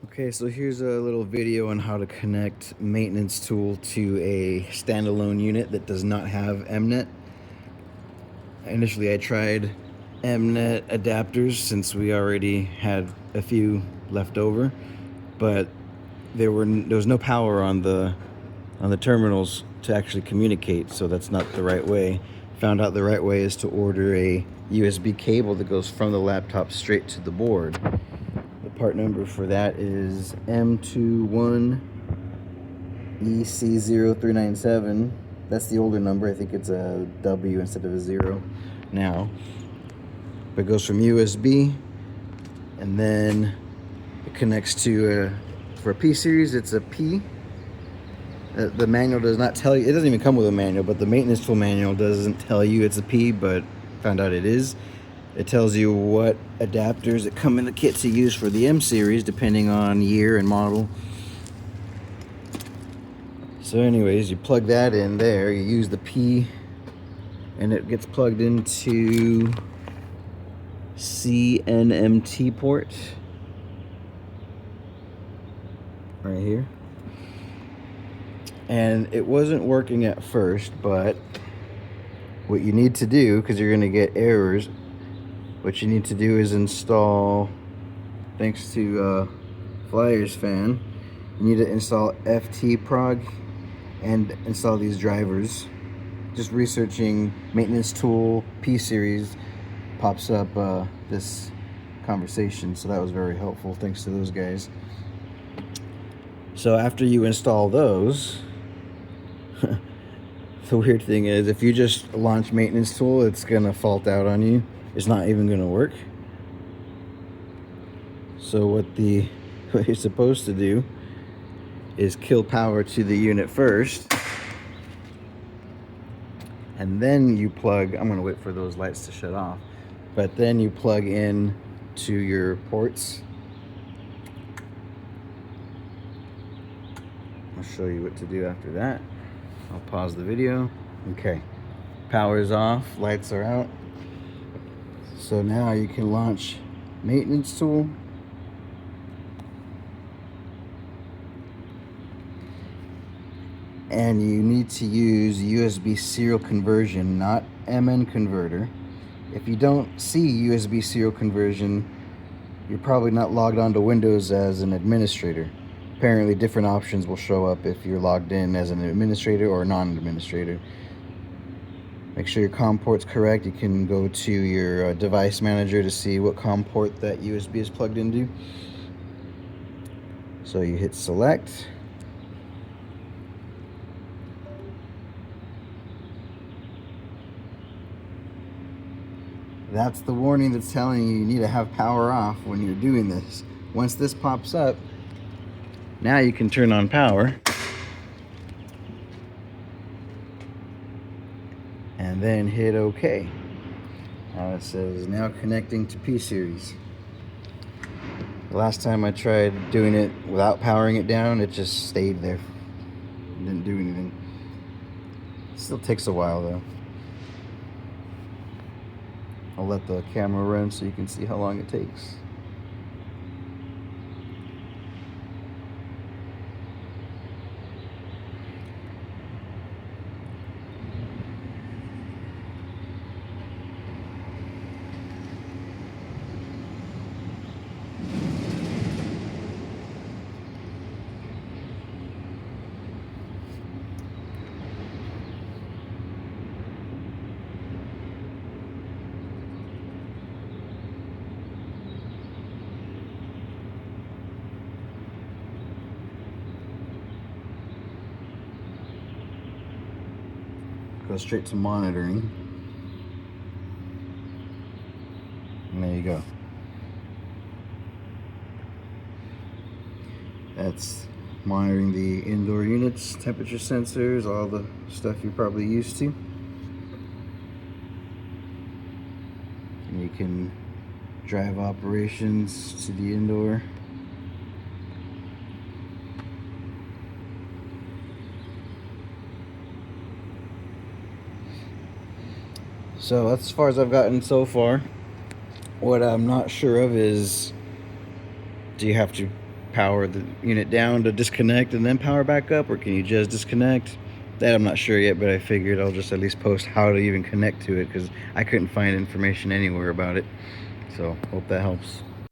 Okay, so here's a little video on how to connect maintenance tool to a standalone unit that does not have Mnet. Initially I tried Mnet adapters since we already had a few left over, but there was no power on the terminals to actually communicate, so that's not the right way. Found out the right way is to order a USB cable that goes from the laptop straight to the board. The part number for that is M21EC0397. That's the older number. I think it's a W instead of a 0 now. But it goes from USB, and then it connects to for a P series, it's a P. The manual does not tell you. It doesn't even come with a manual, but the maintenance tool manual doesn't tell you it's a P, but found out it is. It tells you what adapters that come in the kit to use for the M series, depending on year and model. So anyways, you plug that in there, you use the P, and it gets plugged into CNMT port right here. And it wasn't working at first, but what you need to do, because you're going to get errors, what you need to do is install, thanks to Flyers fan, you need to install ftprog and install these drivers. Just researching maintenance tool P series pops up this conversation, so that was very helpful. Thanks to those guys. So after you install those, the weird thing is if you just launch maintenance tool, it's gonna fault out on you. It's not even gonna work. So what you're supposed to do is kill power to the unit first, and then you plug. I'm gonna wait for those lights to shut off, but then you plug in to your ports. I'll show you what to do after that. I'll pause the video. Okay, power is off, lights are out. So now you can launch maintenance tool. And you need to use USB serial conversion, not MN converter. If you don't see USB serial conversion, you're probably not logged onto Windows as an administrator. Apparently different options will show up if you're logged in as an administrator or non-administrator. Make sure your COM port's correct. You can go to your device manager to see what COM port that USB is plugged into. So you hit select. That's the warning that's telling you need to have power off when you're doing this. Once this pops up, now you can turn on power. And then hit OK. Now it says now connecting to P series. The last time I tried doing it without powering it down, it just stayed there. It didn't do anything. It still takes a while though. I'll let the camera run so you can see how long it takes. Go straight to monitoring. And there you go. That's monitoring the indoor units, temperature sensors, all the stuff you're probably used to. And you can drive operations to the indoor. So that's as far as I've gotten so far. What I'm not sure of is, do you have to power the unit down to disconnect and then power back up, or can you just disconnect? That I'm not sure yet, but I figured I'll just at least post how to even connect to it, because I couldn't find information anywhere about it. So hope that helps.